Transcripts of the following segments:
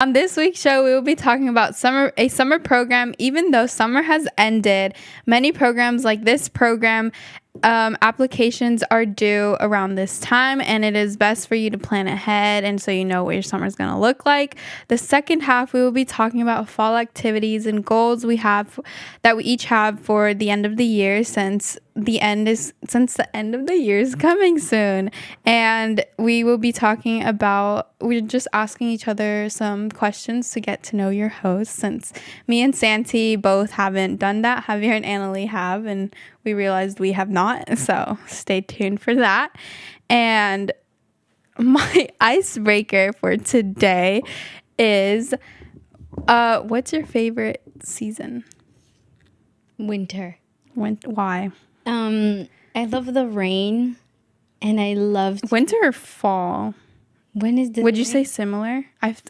On this week's show, we will be talking about a summer program. Even though summer has ended, many programs like this program, applications are due around this time, and it is best for you to plan ahead and so you know what your summer is going to look like. The second half, we will be talking about fall activities and goals we each have for the end of the year, since the end of the year is coming soon. And we're just asking each other some questions to get to know your host, since me and Santi both haven't done that. Javier and Annalie have, and we realized we have not, so stay tuned for that. And my icebreaker for today is, what's your favorite season? Winter. Why? I love the rain, and I love winter or fall. When is the Would you say similar?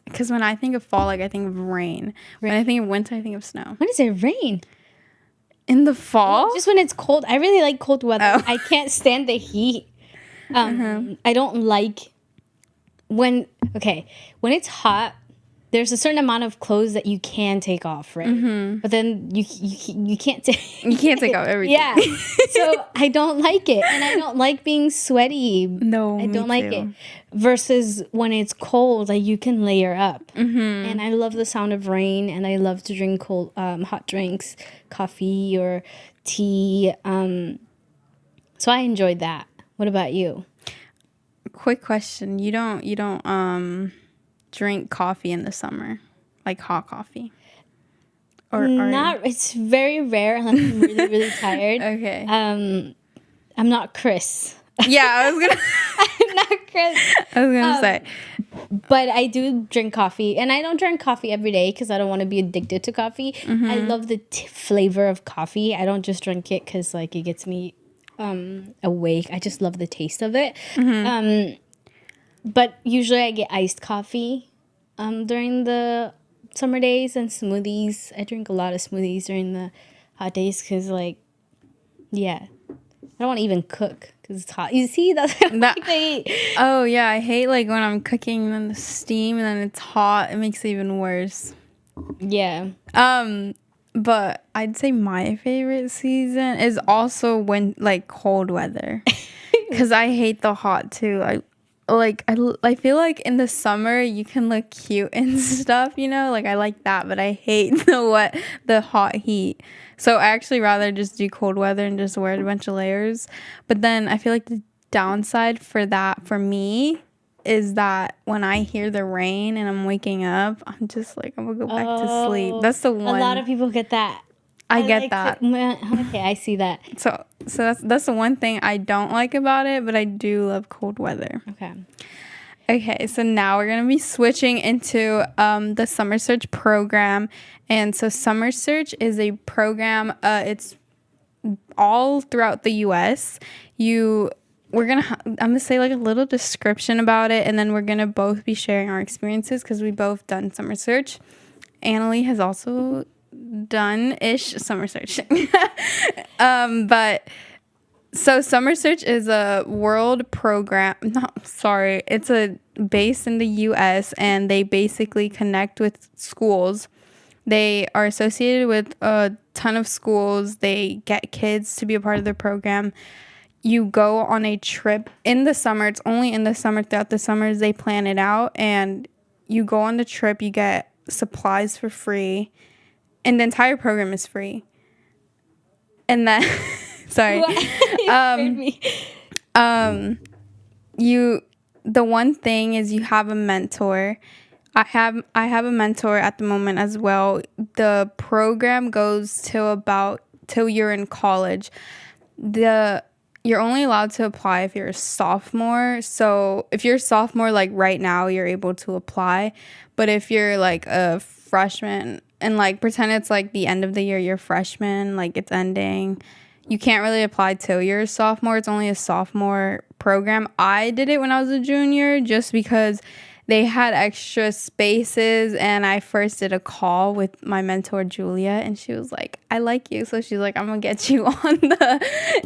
Because when I think of fall, I think of rain. When I think of winter, I think of snow. When does it rain? In the fall? Just when it's cold. I really like cold weather. Oh. I can't stand the heat. I don't like when it's hot. There's a certain amount of clothes that you can take off, right? Mm-hmm. But then you can't you can't take off everything. Yeah. So I don't like it, and I don't like being sweaty. No, I don't like it. Versus when it's cold, like you can layer up. Mm-hmm. And I love the sound of rain, and I love to drink cold, hot drinks, coffee or tea. So I enjoyed that. What about you? Quick question: You don't drink coffee in the summer, like hot coffee? It's very rare unless I'm really, really tired. Okay. I'm not Chris. Yeah, I'm not Chris. I was gonna say. But I do drink coffee, and I don't drink coffee every day because I don't want to be addicted to coffee. Mm-hmm. I love the flavor of coffee. I don't just drink it because like it gets me awake. I just love the taste of it. Mm-hmm. But usually I get iced coffee during the summer days, and smoothies. I drink a lot of smoothies during the hot days because, like, yeah. I don't want to even cook because it's hot. You see? That's what I hate. Oh, yeah. I hate, like, when I'm cooking and then the steam and then it's hot. It makes it even worse. Yeah. But I'd say my favorite season is also when, like, cold weather. Because I hate the hot, too. I feel like in the summer you can look cute and stuff, you know, like I like that, but I hate the hot heat. So I actually rather just do cold weather and just wear a bunch of layers. But then I feel like the downside for that for me is that when I hear the rain and I'm waking up, I'm just like, I'm gonna go back to sleep. That's the one. A lot of people get that. I get that. Okay, I see that. So that's the one thing I don't like about it, but I do love cold weather. Okay, so now we're going to be switching into the Summer Search program. And so Summer Search is a program, it's all throughout the U.S. I'm going to say like a little description about it, and then we're going to both be sharing our experiences because we both done Summer Search. Annalie has also done-ish Summer Search. But so Summer Search is a world program. It's based in the U.S. and they basically connect with schools. They are associated with a ton of schools. They get kids to be a part of their program. You go on a trip in the summer. It's only in the summer. Throughout the summers, they plan it out, and you go on the trip. You get supplies for free. And the entire program is free. And then, sorry. The one thing is you have a mentor. I have a mentor at the moment as well. The program goes till you're in college. You're only allowed to apply if you're a sophomore. So if you're a sophomore, like right now, you're able to apply. But if you're like a freshman, and like pretend it's like the end of the year, you're a freshman, like it's ending, you can't really apply till you're a sophomore. It's only a sophomore program. I did it when I was a junior just because they had extra spaces, and I first did a call with my mentor Julia, and she was like, I like you, so she's like, I'm gonna get you on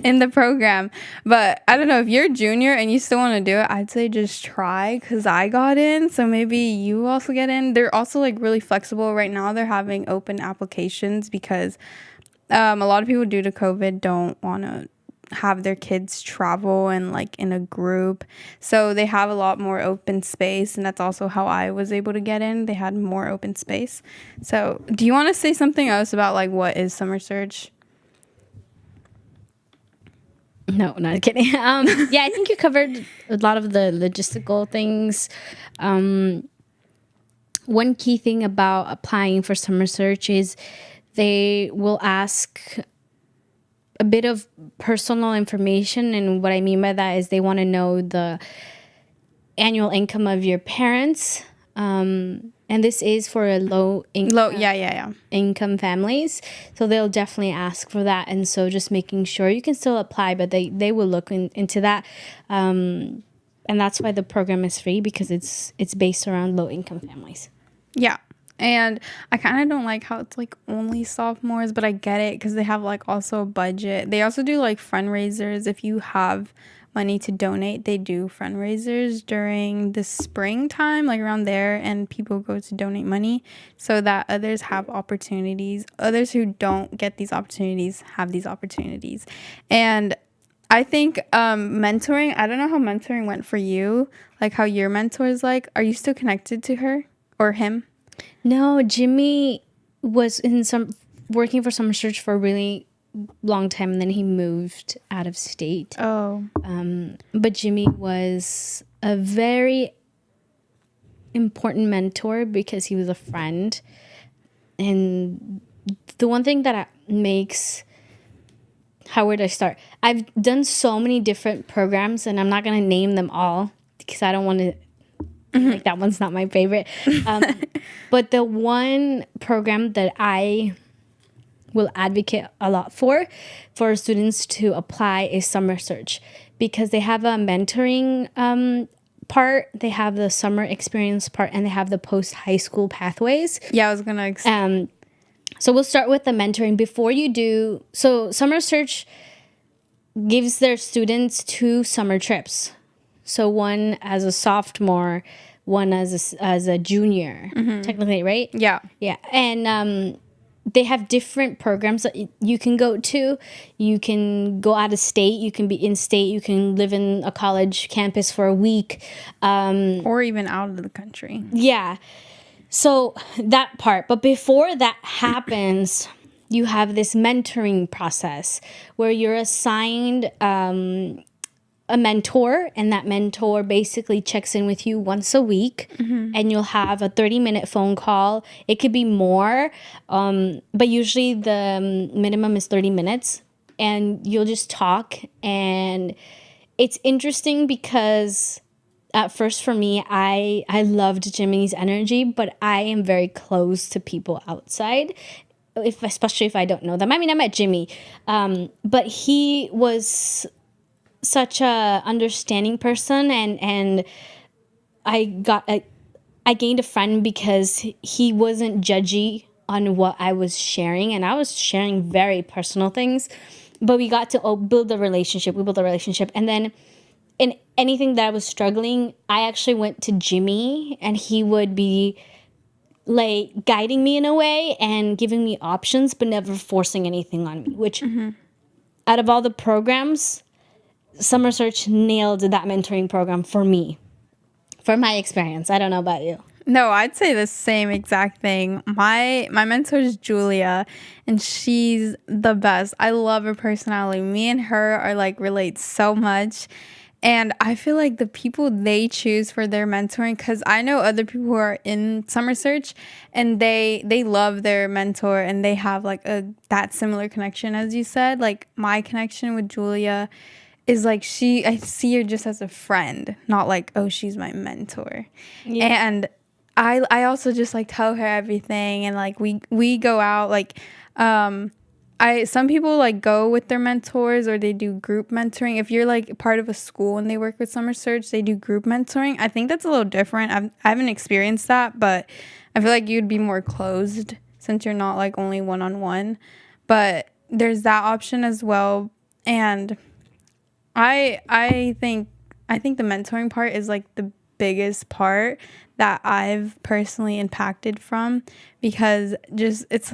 in the program. But I don't know, if you're a junior and you still want to do it, I'd say just try, because I got in, so maybe you also get in. They're also like really flexible right now. They're having open applications because a lot of people due to COVID don't want to have their kids travel and like in a group, so they have a lot more open space, and that's also how I was able to get in. They had more open space. So do you want to say something else about like what is Summer Search? No, not kidding. Yeah, I think you covered a lot of the logistical things. One key thing about applying for Summer Search is they will ask a bit of personal information, and what I mean by that is they want to know the annual income of your parents, and this is for a low income families, so they'll definitely ask for that. And so just making sure you can still apply, but they will look into that, and that's why the program is free, because it's based around low income families. Yeah. And I kind of don't like how it's like only sophomores, but I get it because they have like also a budget. They also do like fundraisers. If you have money to donate, they do fundraisers during the springtime, like around there, and people go to donate money so that others have opportunities. Others who don't get these opportunities have these opportunities. And I think mentoring, I don't know how mentoring went for you, like how your mentor is like. Are you still connected to her or him? No, Jimmy was working for Summer Search for a really long time, and then he moved out of state. Oh. But Jimmy was a very important mentor because he was a friend. And the one thing that makes... How would I start? I've done so many different programs, and I'm not going to name them all because I don't want to... Like, that one's not my favorite. But the one program that I will advocate a lot for students to apply is Summer Search, because they have a mentoring part, they have the summer experience part, and they have the post-high school pathways. Yeah, I was going to... So we'll start with the mentoring. Before you do... So Summer Search gives their students 2 summer trips. So one as a sophomore, one as a junior, technically, right? Yeah. Yeah. And they have different programs that you can go to. You can go out of state. You can be in state. You can live in a college campus for a week. Or even out of the country. Yeah. So that part. But before that happens... you have this mentoring process where you're assigned a mentor, and that mentor basically checks in with you once a week, and you'll have a 30-minute phone call. It could be more, but usually the minimum is 30 minutes, and you'll just talk. And it's interesting because at first for me, I loved Jimmy's energy, but I am very close to people outside, especially if I don't know them. I mean, I met Jimmy, but he was such a understanding person, and I gained a friend because he wasn't judgy on what I was sharing, and I was sharing very personal things, but we got to build a relationship. We built a relationship, and then in anything that I was struggling, I actually went to Jimmy, and he would be like guiding me in a way and giving me options, but never forcing anything on me, which out of all the programs, Summer Search nailed that mentoring program for me, for my experience. I don't know about you. No, I'd say the same exact thing. My mentor is Julia, and she's the best. I love her personality. Me and her are like relate so much. And I feel like the people they choose for their mentoring, because I know other people who are in Summer Search, and they love their mentor, and they have like that similar connection as you said. Like my connection with Julia is like I see her just as a friend, not like, oh, she's my mentor. Yeah. And I also just like tell her everything, and like we go out, like some people like go with their mentors or they do group mentoring. If you're like part of a school and they work with Summer Search, they do group mentoring. I think that's a little different. I haven't experienced that, but I feel like you'd be more closed since you're not like only one-on-one. But there's that option as well. And I think the mentoring part is like the biggest part that I've personally impacted from, because just it's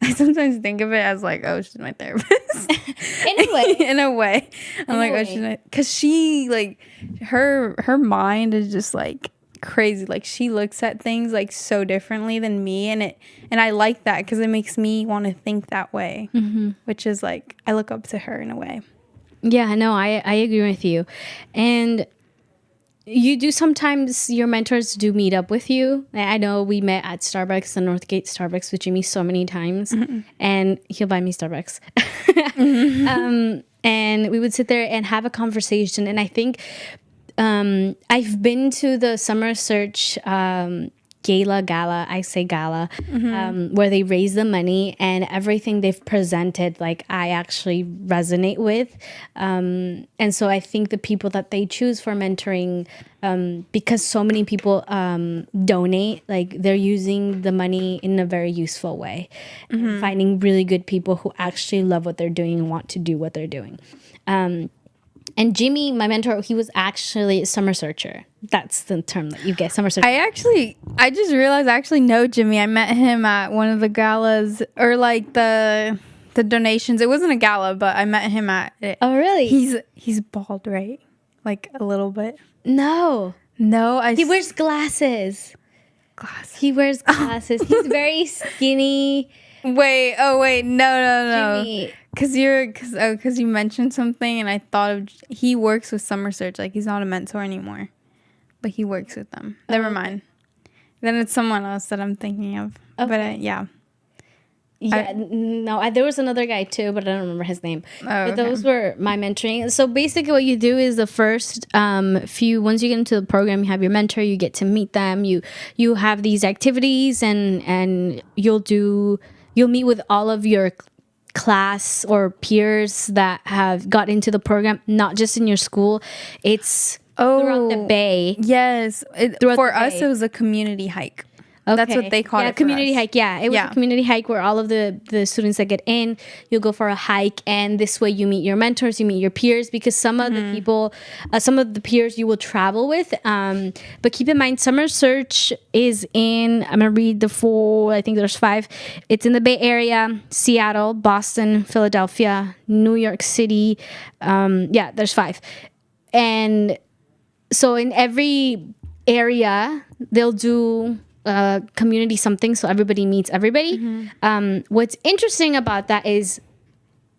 I sometimes think of it as like, oh, she's my therapist. In a way. I'm like, oh, she's my, because she like her mind is just like crazy. Like she looks at things like so differently than me, and I like that because it makes me want to think that way, which is like I look up to her in a way. Yeah, no, I agree with you. And you do sometimes, your mentors do meet up with you. I know we met at Starbucks, the Northgate Starbucks with Jimmy so many times, and he'll buy me Starbucks. And we would sit there and have a conversation. And I think I've been to the Summer Search gala, where they raise the money, and everything they've presented, like I actually resonate with. And so I think the people that they choose for mentoring, because so many people donate, like they're using the money in a very useful way, and finding really good people who actually love what they're doing and want to do what they're doing. And Jimmy, my mentor, he was actually a summer searcher. That's the term that you get, summer searcher. I just realized I actually know Jimmy. I met him at one of the galas, or like the donations. It wasn't a gala, but I met him at it. Oh, really? He's bald, right? Like a little bit. No. He wears glasses. He wears glasses. He's very skinny. Wait, no. Jimmy. Because you mentioned something, and I thought of, he works with Summer Search. Like, he's not a mentor anymore, but he works with them. Never mind. Then it's someone else that I'm thinking of. Okay. But yeah. No, there was another guy too, but I don't remember his name. But those were my mentoring. So basically what you do is the first once you get into the program, you have your mentor, you get to meet them, you have these activities, and you'll meet with all of your class or peers that have got into the program, not just in your school. It's throughout the Bay. Yes. For us, it was a community hike. Okay. That's what they call it. Community hike. Yeah, it was a community hike where all of the students that get in, you'll go for a hike, and this way you meet your mentors, you meet your peers, because some of the people, some of the peers you will travel with. But keep in mind, Summer Search is in, I'm gonna read the full, I think there's 5. It's in the Bay Area, Seattle, Boston, Philadelphia, New York City. There's 5. And so in every area, they'll do community something, so everybody meets everybody. What's interesting about that is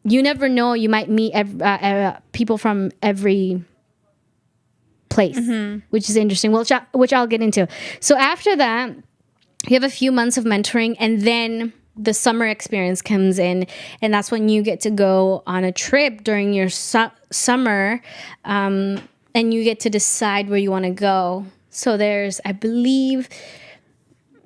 you never know, you might meet people from every place, which is interesting, which I'll get into. So after that, you have a few months of mentoring, and then the summer experience comes in, and that's when you get to go on a trip during your summer, and you get to decide where you want to go. So there's, I believe,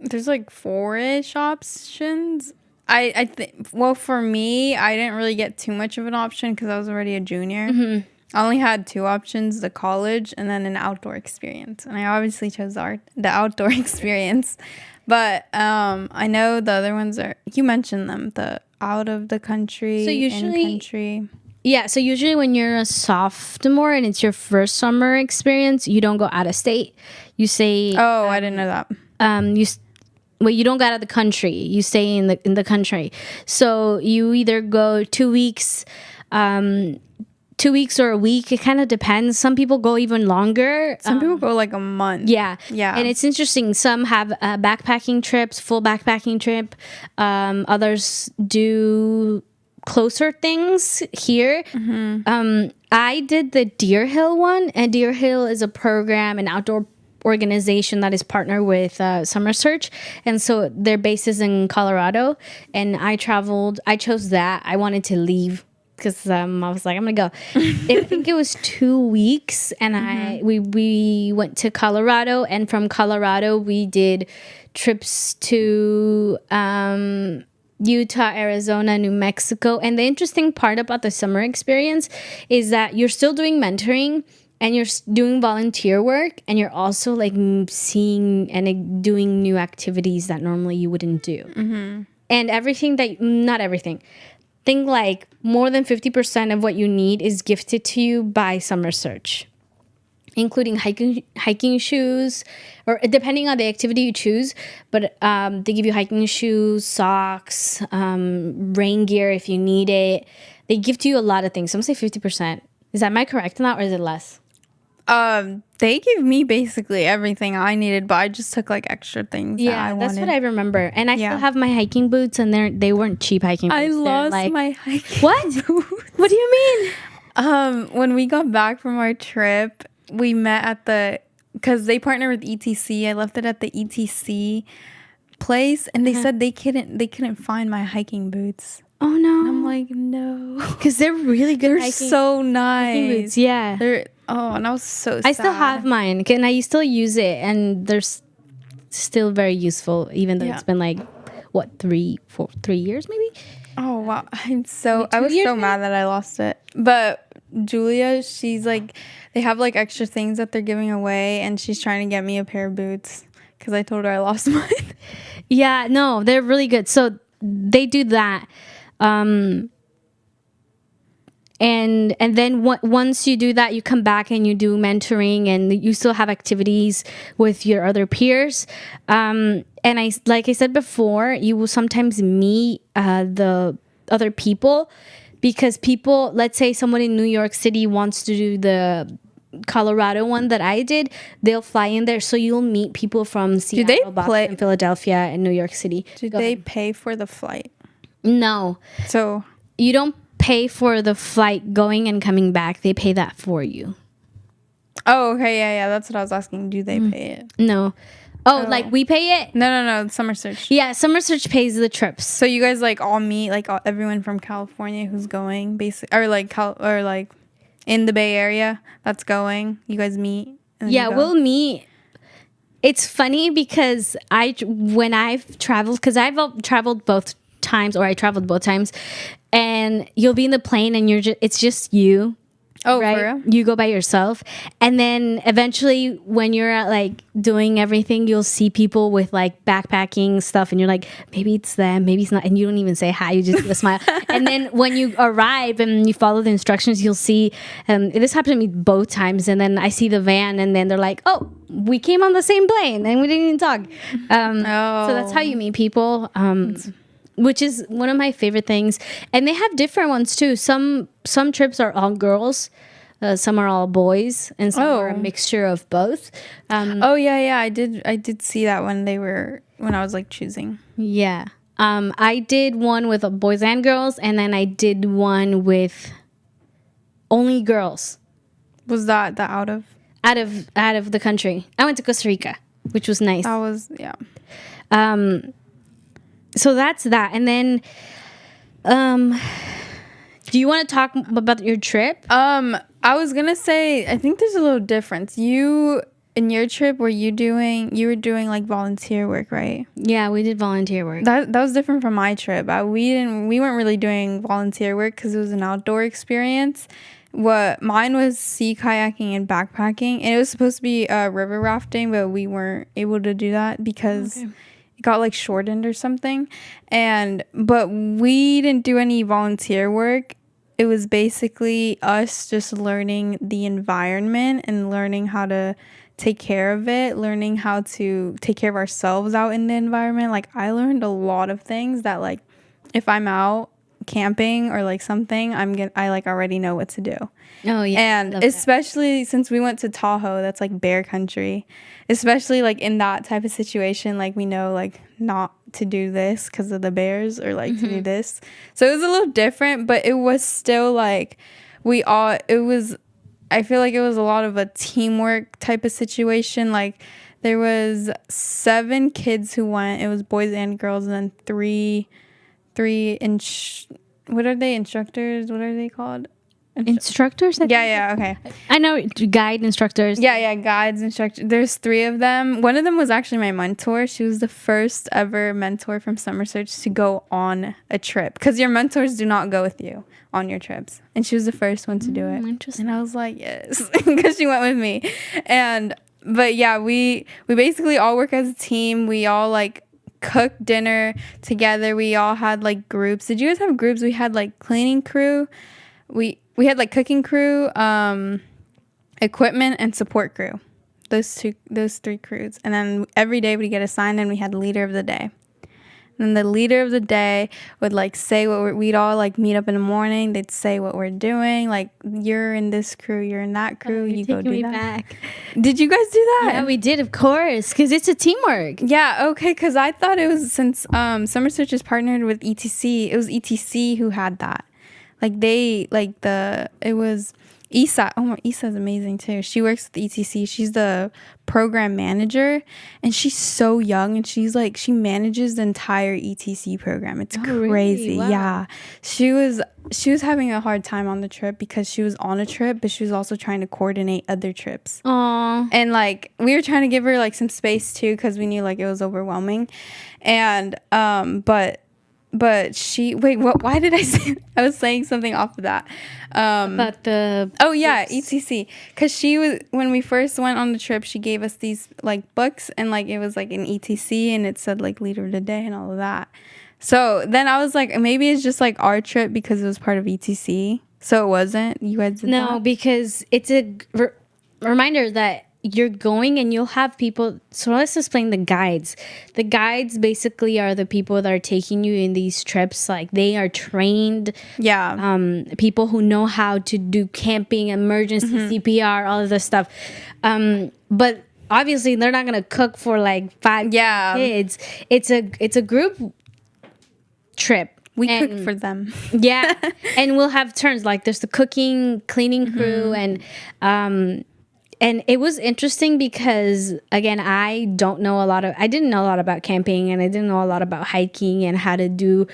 there's like 4-ish options. I think, well, for me, I didn't really get too much of an option because I was already a junior. I only had 2 options, the college and then an outdoor experience. And I obviously chose the outdoor experience. But I know the other ones are, you mentioned them, the out of the country, in country. Yeah, so usually when you're a sophomore and it's your first summer experience, you don't go out of state. You say... Oh, I didn't know that. You don't go out of the country. You stay in the country. So you either go 2 weeks, 2 weeks or a week. It kind of depends. Some people go even longer. Some people go like a month. Yeah. And it's interesting. Some have backpacking trips, full backpacking trip. Others do closer things here. I did the Deer Hill one, and Deer Hill is a program, an outdoor organization that is partnered with Summer Search, and so their base is in Colorado. And I chose that. I wanted to leave because I was like, I'm gonna go. I think it was 2 weeks, and we went to Colorado, and from Colorado we did trips to Utah, Arizona, New Mexico. And the interesting part about the summer experience is that you're still doing mentoring and you're doing volunteer work, and you're also like seeing and doing new activities that normally you wouldn't do. And everything that, not everything, think like more than 50% of what you need is gifted to you by Summer Search, including hiking shoes, or depending on the activity you choose. But they give you hiking shoes, socks, rain gear if you need it. They give to you a lot of things. So I'm gonna say 50%. Am I correct on that, or is it less? They gave me basically everything I needed, but I just took like extra things. Yeah, that's what I remember. And I still have my hiking boots, and they weren't cheap hiking boots. I lost my hiking What? boots. What do you mean? When we got back from our trip, we met at because they partner with ETC. I left it at the ETC place, and they said they couldn't find my hiking boots. Oh no! And I'm like, no, because they're really good. They're so nice. Hiking boots, yeah. And I was so sad. I still have mine, and I still use it, and they're still very useful, even though it's been like what 3 years maybe. Oh wow! I was so mad that I lost it. But Julia, she's like, they have like extra things that they're giving away, and she's trying to get me a pair of boots because I told her I lost mine. Yeah, no, they're really good. So they do that. And then once you do that, you come back and you do mentoring, and you still have activities with your other peers. And like I said before, you will sometimes meet the other people, because people, let's say someone in New York City wants to do the Colorado one that I did, they'll fly in there. So you'll meet people from Seattle, Boston, Philadelphia, and New York City. Do they pay for the flight? No. So you don't pay for the flight going and coming back. They pay that for you. Oh, okay. Yeah. That's what I was asking. Do they pay it? No. Oh, like we pay it? No. Summer Search. Yeah, Summer Search pays the trips. So you guys like all meet, like everyone from California who's going, basically, or like in the Bay Area that's going. You guys meet. Yeah, we'll meet. It's funny because when I've traveled, because I've traveled both times, or I traveled both times, and you'll be in the plane and it's just you. Oh, right? for real? You go by yourself, and then eventually when you're at like doing everything, you'll see people with like backpacking stuff, and you're like, maybe it's them, maybe it's not, and you don't even say hi, you just give a smile. And then when you arrive and you follow the instructions, you'll see, this happened to me both times, and then I see the van, and then they're like, oh, we came on the same plane and we didn't even talk. So that's how you meet people. Which is one of my favorite things. And they have different ones too. Some trips are all girls, some are all boys, and some are a mixture of both. Yeah, I did see that when I was like choosing. Yeah. I did one with boys and girls, and then I did one with only girls. Was that the out of the country? I went to Costa Rica, which was nice. That was, yeah. So that's that. And then, do you want to talk about your trip? I was gonna say, I think there's a little difference. In your trip, you were doing like volunteer work, right? Yeah, we did volunteer work. That was different from my trip. We weren't really doing volunteer work because it was an outdoor experience. Mine was sea kayaking and backpacking, and it was supposed to be river rafting, but we weren't able to do that because it got like shortened or something. But we didn't do any volunteer work. It was basically us just learning the environment and learning how to take care of it, learning how to take care of ourselves out in the environment. Like, I learned a lot of things that, like, if I'm out camping or like something, I like already know what to do. Oh yeah. And especially since we went to Tahoe, that's like bear country, especially like in that type of situation, like we know like not to do this because of the bears, or like to do this. So it was a little different, but it was still like I feel like it was a lot of a teamwork type of situation. Like, there was 7 kids who went. It was boys and girls, and then three what are they, instructors? What are they called? Instructors? Yeah, okay. I know guide instructors. Yeah, guides, instructors. There's 3 of them. One of them was actually my mentor. She was the first ever mentor from Summer Search to go on a trip. Because your mentors do not go with you on your trips. And she was the first one to do it. Interesting. And I was like, yes. Because she went with me. But yeah, we basically all work as a team. We all like cook dinner together. We all had like groups. Did you guys have groups? We had like cleaning crew. We had like cooking crew, equipment, and support crew. Those 3 crews. And then every day we get assigned, and we had leader of the day. And the leader of the day would like say we'd all like meet up in the morning. They'd say what we're doing. Like, you're in this crew, you're in that crew. You go do that. Back. Did you guys do that? Yeah, we did, of course, because it's a teamwork. Yeah, okay, because I thought it was since Summer Search is partnered with ETC. It was ETC who had that. Like it was Isa. Oh, Isa's amazing too. She works with ETC. She's the program manager, and she's so young, and she manages the entire ETC program. It's crazy. Really? Wow. Yeah. She was having a hard time on the trip because she was on a trip, but she was also trying to coordinate other trips. Aww. And like we were trying to give her like some space too, because we knew like it was overwhelming. And but she why did I say I was saying something off of that about the ETC, because she was, when we first went on the trip, she gave us these like books, and like it was like an ETC, and it said like leader of the day and all of that. So then I was like, maybe it's just like our trip because it was part of ETC. So it wasn't, you guys did that? Because it's a reminder that you're going and you'll have people. So let's explain the guides. The guides basically are the people that are taking you in these trips. Like, they are trained. Yeah. People who know how to do camping, emergency CPR, all of this stuff. But obviously they're not gonna cook for like 5 kids. It's a group trip. We cook for them. Yeah. And we'll have turns. Like, there's the cooking, cleaning crew, and it was interesting because, again, I didn't know a lot about camping, and I didn't know a lot about hiking and how to do,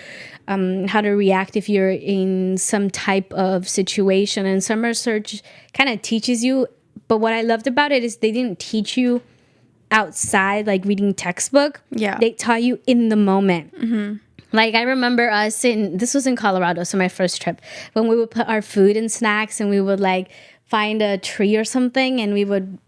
how to react if you're in some type of situation. And Summer Search kind of teaches you. But what I loved about it is they didn't teach you outside, like reading textbook. Yeah. They taught you in the moment. Like, I remember this was in Colorado, so my first trip, when we would put our food and snacks, and we would like find a tree or something, and we would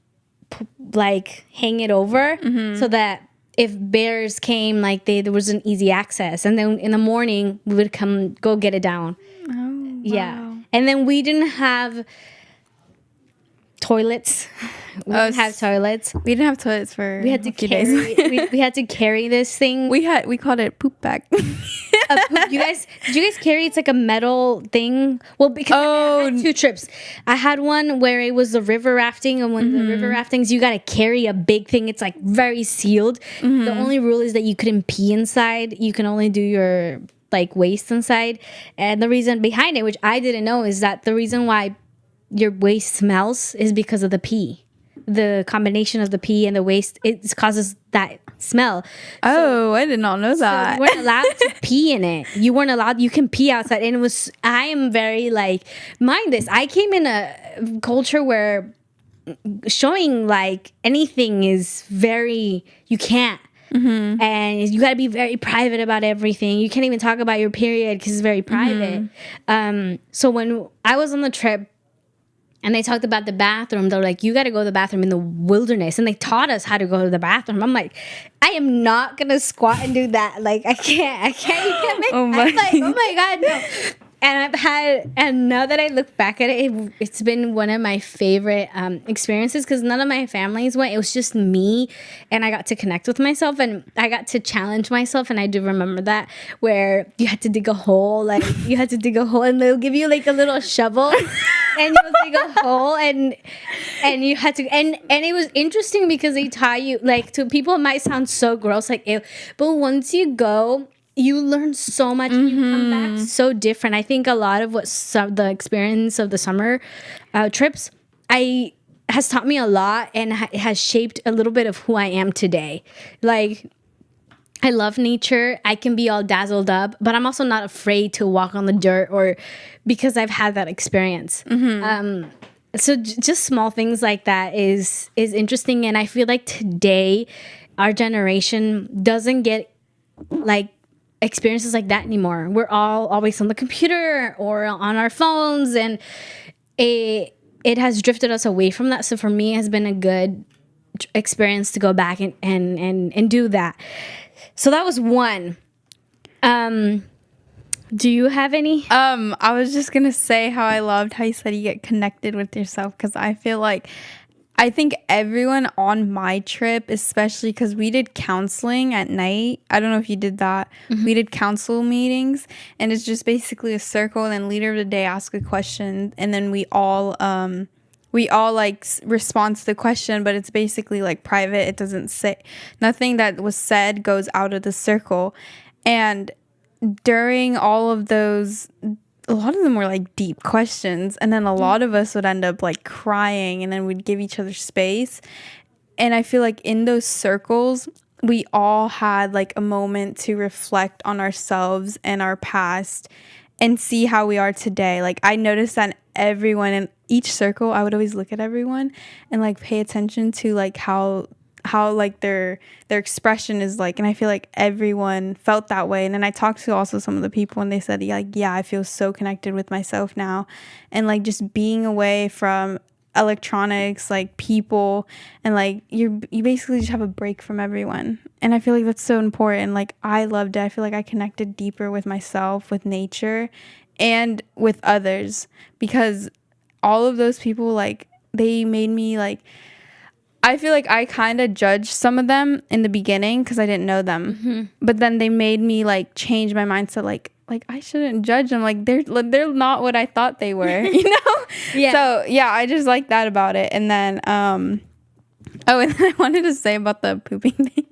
like hang it over so that if bears came, like there was an easy access. And then in the morning we would go get it down. Oh, yeah. wow. And then we didn't have toilets. We didn't have toilets. We didn't have toilets for we had to carry we had to carry this thing. We called it poop bag. Did you guys carry? It's like a metal thing. Well, because I had 2 trips. I had one where it was the river rafting, and when the river raftings, you gotta carry a big thing. It's like very sealed. The only rule is that you couldn't pee inside. You can only do your like waste inside. And the reason behind it, which I didn't know, is that the reason why your waste smells is because of the pee. The combination of the pee and the waste, it causes that smell. I did not know that. So you weren't allowed to pee in it. You weren't allowed. You can pee outside. And I am very like, mind this. I came in a culture where showing like anything is very, you can't. And you got to be very private about everything. You can't even talk about your period because it's very private. So when I was on the trip, and they talked about the bathroom, they're like, you got to go to the bathroom in the wilderness. And they taught us how to go to the bathroom. I'm like, I am not going to squat and do that. Like, I can't. You can't make I'm like, oh my God, no. And now that I look back at it, it's been one of my favorite experiences because none of my families went. It was just me, and I got to connect with myself, and I got to challenge myself. And I do remember that, where you had to dig a hole, and they'll give you like a little shovel, and you'll dig a hole, and you had to, and it was interesting because they taught you, like, to people it might sound so gross, like, ew, but once you go, you learn so much. You come back so different. I think a lot of what the experience of the summer trips has taught me a lot, and it has shaped a little bit of who I am today. Like, I love nature. I can be all dazzled up, but I'm also not afraid to walk on the dirt, or because I've had that experience. So just small things like that is interesting, and I feel like today our generation doesn't get like experiences like that anymore. We're all always on the computer or on our phones, and it has drifted us away from that. So for me, it has been a good experience to go back and do that. So that was one. Do you have any? I was just gonna say how I loved how you said you get connected with yourself, because I feel like I think everyone on my trip, especially because we did counseling at night. I don't know if you did that. We did council meetings, and it's just basically a circle, and then leader of the day asks a question, and then we all like respond to the question, but it's basically like private. It doesn't say, nothing that was said goes out of the circle. And during all of those, a lot of them were like deep questions, and then a lot of us would end up like crying, and then we'd give each other space. And I feel like in those circles, we all had like a moment to reflect on ourselves and our past and see how we are today. Like I noticed that everyone in each circle, I would always look at everyone and like pay attention to like how like their expression is like. And I feel like everyone felt that way. And then I talked to also some of the people, and they said like, yeah, I feel so connected with myself now. And like just being away from electronics, like people, and like you basically just have a break from everyone. And I feel like that's so important. Like I loved it. I feel like I connected deeper with myself, with nature, and with others, because all of those people, like they made me like, I feel like I kind of judged some of them in the beginning because I didn't know them. But then they made me like change my mindset, like I shouldn't judge them, like they're not what I thought they were, you know. Yeah. So yeah, I just like that about it. And then and then I wanted to say about the pooping thing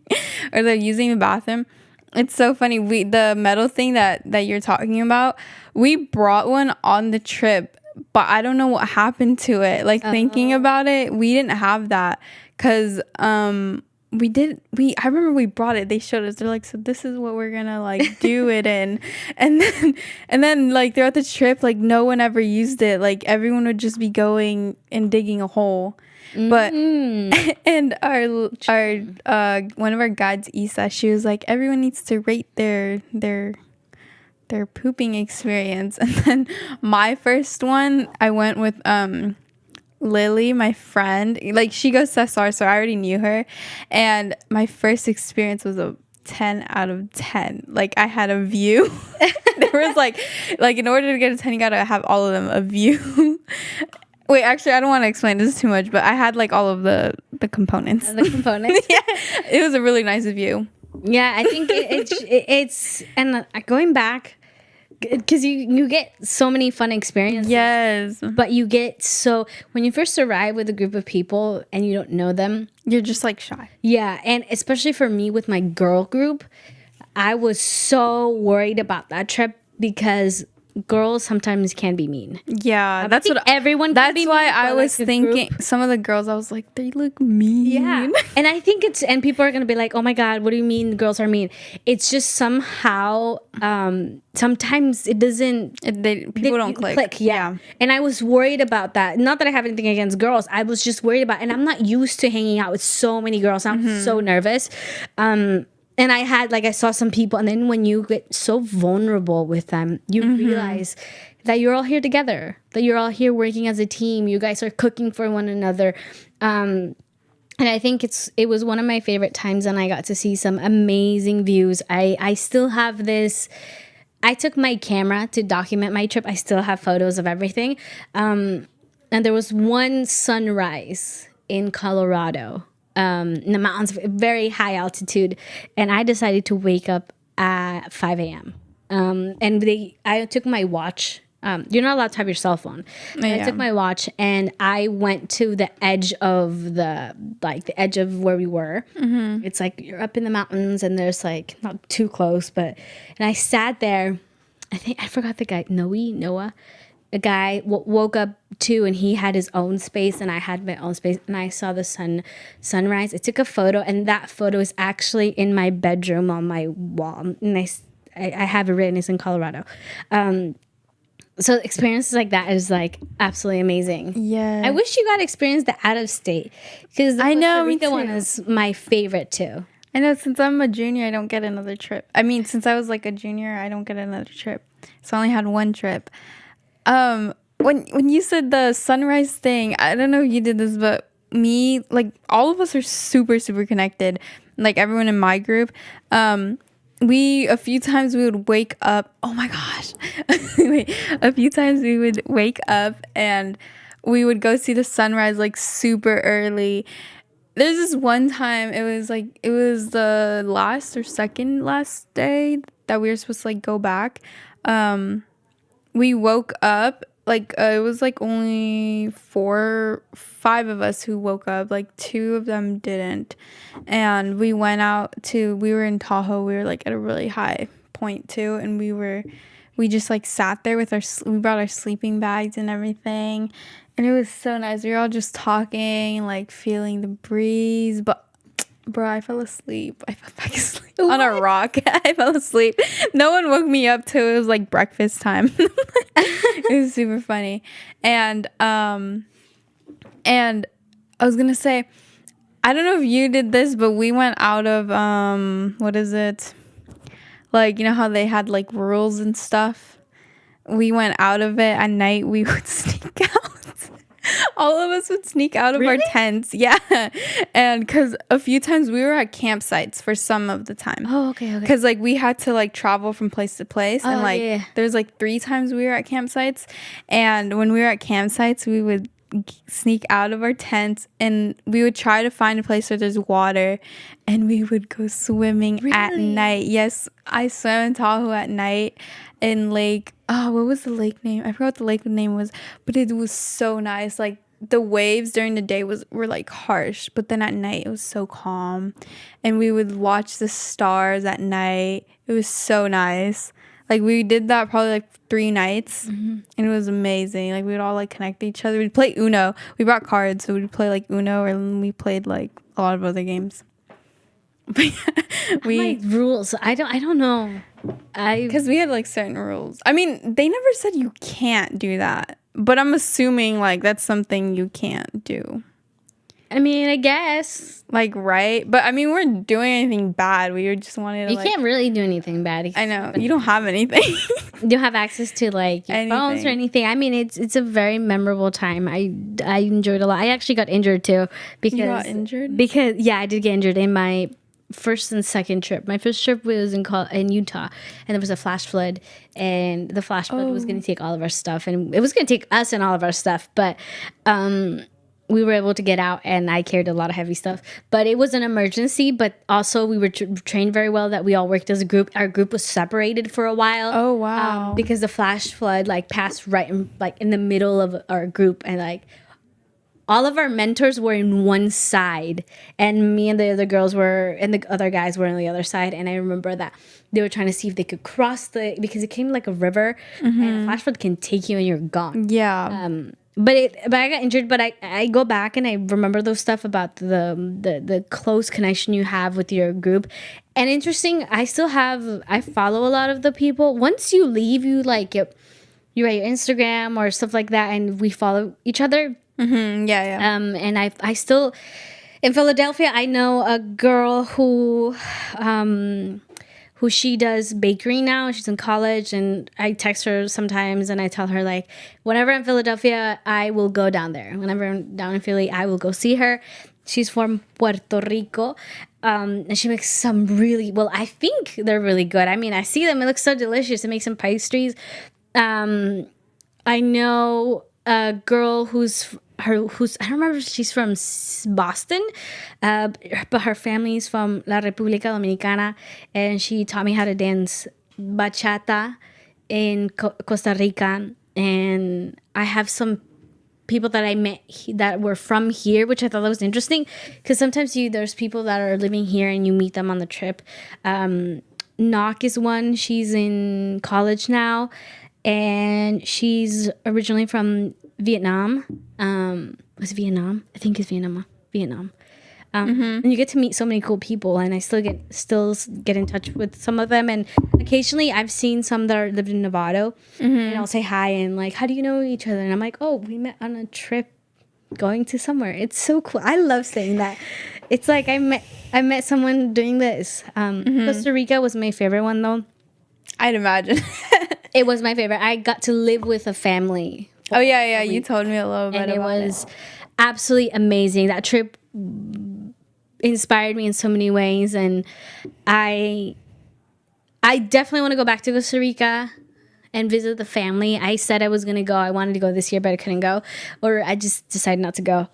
or the using the bathroom. It's so funny. The metal thing that you're talking about, we brought one on the trip, but I don't know what happened to it. Like thinking about it, we didn't have that because I remember we brought it. They showed us. They're like, so this is what we're gonna like do it in, and then like throughout the trip, like no one ever used it. Like everyone would just be going and digging a hole. But and our one of our guides, Isa, she was like, everyone needs to rate their pooping experience. And then my first one, I went with Lily, my friend. Like she goes to SR, so I already knew her, and my first experience was a 10 out of 10. Like I had a view. There was like in order to get a 10, you gotta have all of them a view. Wait, actually, I don't want to explain this too much, but I had like all of the components. The components. Yeah, it was a really nice view. Yeah, I think it's and going back, because you get so many fun experiences. Yes, but you get when you first arrive with a group of people and you don't know them, you're just like shy. Yeah, and especially for me with my girl group, I was so worried about that trip because girls sometimes can be mean. Yeah, that's what everyone. That's why I was thinking. Some of the girls, I was like, they look mean. Yeah, and I think and people are gonna be like, oh my god, what do you mean girls are mean? It's just somehow, sometimes it doesn't. People don't click. Yeah, and I was worried about that. Not that I have anything against girls. I was just worried about, and I'm not used to hanging out with so many girls. I'm so nervous. And I saw some people, and then when you get so vulnerable with them, you realize that you're all here together, that you're all here working as a team. You guys are cooking for one another. And I think it was one of my favorite times, and I got to see some amazing views. I still have this. I took my camera to document my trip. I still have photos of everything. And there was one sunrise in Colorado. In the mountains, very high altitude, and I decided to wake up at 5 a.m. I took my watch. You're not allowed to have your cell phone. I took my watch and I went to the edge of the edge of where we were. It's like you're up in the mountains and there's like not too close, and I sat there. I forgot the guy, Noah. a guy woke up too, and he had his own space, and I had my own space, and I saw the sunrise. I took a photo, and that photo is actually in my bedroom on my wall, and I have it written. It's in Colorado. So experiences like that is like absolutely amazing. Yeah. I wish you got to experience the out of state, because the Costa Rica one is my favorite too. I know, since I'm a junior, I don't get another trip. I mean, since I was like a junior, I don't get another trip. So I only had one trip. When you said the sunrise thing, I don't know if you did this, but me, like, all of us are super, super connected. Like, everyone in my group. A few times we would wake up. Oh my gosh. A few times we would wake up and we would go see the sunrise like super early. There's this one time, it was the last or second last day that we were supposed to like go back. We woke up, like, it was like only 5 of us who woke up, like 2 of them didn't. And we went we were in Tahoe, we were like at a really high point too. And we just like sat there with we brought our sleeping bags and everything. And it was so nice. We were all just talking, like feeling the breeze. But bro, I fell asleep. I fell back asleep on a rock. I fell asleep. No one woke me up till it was like breakfast time. It was super funny. And I was gonna say, I don't know if you did this, but we went out of what is it? Like, you know how they had like rules and stuff? We went out of it at night. We would sneak out. All of us would sneak out of our tents. Yeah. And because a few times we were at campsites for some of the time. Oh, okay. Because like we had to like travel from place to place. And like there's like 3 times we were at campsites. And when we were at campsites, we would sneak out of our tents and we would try to find a place where there's water. And we would go swimming at night. Yes, I swam in Tahoe at night in Lake. Oh, what was the lake name? I forgot what the lake name was, but it was so nice. Like the waves during the day were like harsh, but then at night it was so calm. And we would watch the stars at night. It was so nice. Like we did that probably like 3 nights, and it was amazing. Like we would all like connect to each other. We'd play Uno. We brought cards, so we'd play like Uno, or we played like a lot of other games. Like rules. I don't know. Because we had like certain rules. I mean, they never said you can't do that, but I'm assuming like that's something you can't do. I mean, I guess. Like, right? But I mean, we weren't doing anything bad. We just wanted to. You can't really do anything bad. I know. You don't have anything. You don't have access to like your phones or anything. I mean, it's a very memorable time. I enjoyed a lot. I actually got injured too. Because, you got injured? Because, yeah, I did get injured in my first and second trip. My first trip was in Utah, and there was a flash flood, and the flash flood was going to take all of our stuff, and it was going to take us and all of our stuff, but we were able to get out, and I carried a lot of heavy stuff, but it was an emergency. But also we were trained very well that we all worked as a group. Our group was separated for a while. Oh wow. Because the flash flood like passed right in the middle of our group, and like all of our mentors were in one side, and me and the other girls and the other guys were on the other side. And I remember that they were trying to see if they could cross because it came like a river, and a flash flood can take you and you're gone. Yeah. But I got injured. But I go back and I remember those stuff about the close connection you have with your group. And interesting, I follow a lot of the people. Once you leave, you write your Instagram or stuff like that, and we follow each other. Yeah. And I still in Philadelphia. I know a girl who she does bakery now. She's in college, and I text her sometimes, and I tell her like, whenever I'm in Philadelphia, I will go down there. Whenever I'm down in Philly, I will go see her. She's from Puerto Rico, and she makes some I think they're really good. I mean, I see them; it looks so delicious. It makes some pastries. I know a girl who's I don't remember if she's from Boston, but her family's from La República Dominicana, and she taught me how to dance bachata in Costa Rica. And I have some people that I met that were from here, which I thought that was interesting, because sometimes there's people that are living here and you meet them on the trip. Knock is one. She's in college now. and she's originally from Vietnam. Was it Vietnam? I think it's Vietnam. Vietnam. And you get to meet so many cool people, and I still get in touch with some of them, and occasionally I've seen some that are lived in Nevada, and I'll say hi and like, how do you know each other? And I'm like, oh, we met on a trip going to somewhere. It's so cool. I love saying that. It's like I met someone doing this. Costa Rica was my favorite one though. I'd imagine. It was my favorite. I got to live with a family. Oh yeah, you told me a little bit and about it. It was absolutely amazing. That trip inspired me in so many ways, and I definitely want to go back to Costa Rica and visit the family. I said I was going to go. I wanted to go this year, but I couldn't go, or I just decided not to go.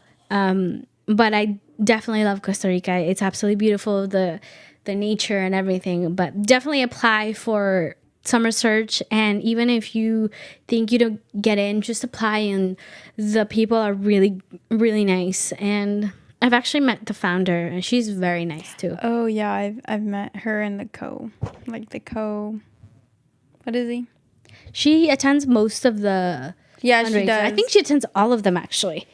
But I definitely love Costa Rica. It's absolutely beautiful, the nature and everything, but definitely apply for summer search. And even if you think you don't get in, just apply, and the people are really, really nice. And I've actually met the founder, and she's very nice too. Oh yeah, I've met her in the what is he? She attends most of the Yeah, fundraisers. she does. I think she attends all of them actually.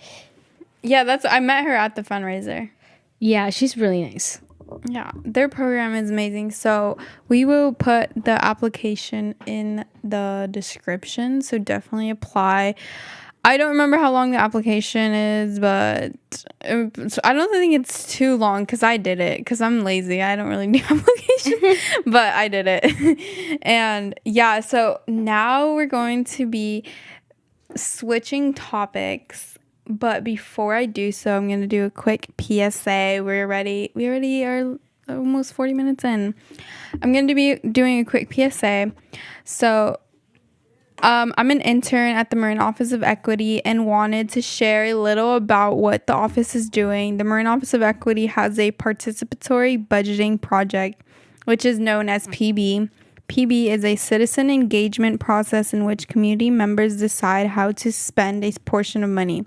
Yeah, I met her at the fundraiser. Yeah, she's really nice. Yeah, their program is amazing. So we will put the application in the description. So definitely apply. I don't remember how long the application is, but I don't think it's too long because I did it because I'm lazy. I don't really need application, but I did it. And yeah, so now we're going to be switching topics. But before I do so, I'm going to do a quick PSA. We already are almost 40 minutes in. I'm going to be doing a quick PSA. So I'm an intern at the Marin Office of Equity and wanted to share a little about what the office is doing. The Marin Office of Equity has a participatory budgeting project, which is known as PB. PB is a citizen engagement process in which community members decide how to spend a portion of money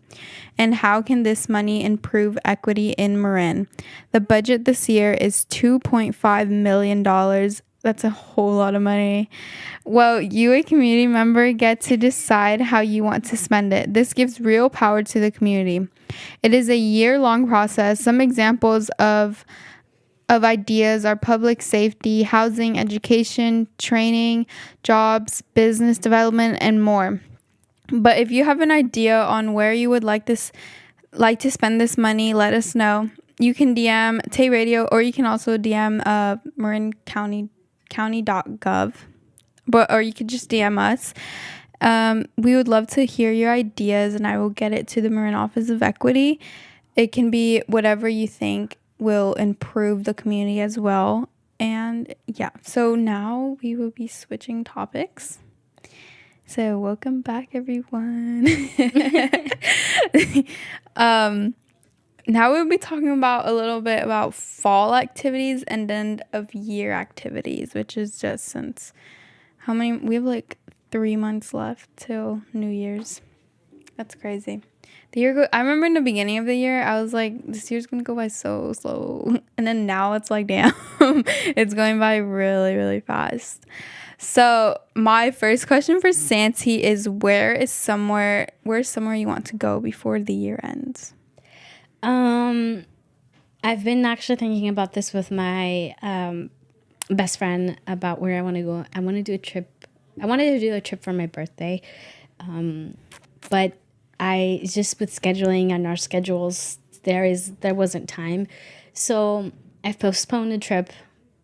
and how can this money improve equity in Marin. The budget this year is $2.5 million. That's a whole lot of money. Well, you, a community member, get to decide how you want to spend it. This gives real power to the community. It is a year-long process. Some examples of ideas are public safety, housing, education, training, jobs, business development, and more. But if you have an idea on where you would like to spend this money, let us know. You can DM Tay Radio, or you can also DM Marin County.gov, or you could just DM us. We would love to hear your ideas, and I will get it to the Marin Office of Equity. It can be whatever you think will improve the community as well. And yeah, so now we will be switching topics. So welcome back, everyone. Now we'll be talking about a little bit about fall activities and end of year activities, which is just since we have like 3 months left till New Year's. That's crazy. I remember in the beginning of the year, I was like, this year's gonna go by so slow. And then now it's like, damn, it's going by really, really fast. So my first question for Santi is, where's somewhere you want to go before the year ends? I've been actually thinking about this with my best friend about where I want to go. I want to do a trip. I wanted to do a trip for my birthday, but just with scheduling and our schedules, there wasn't time. So I've postponed a trip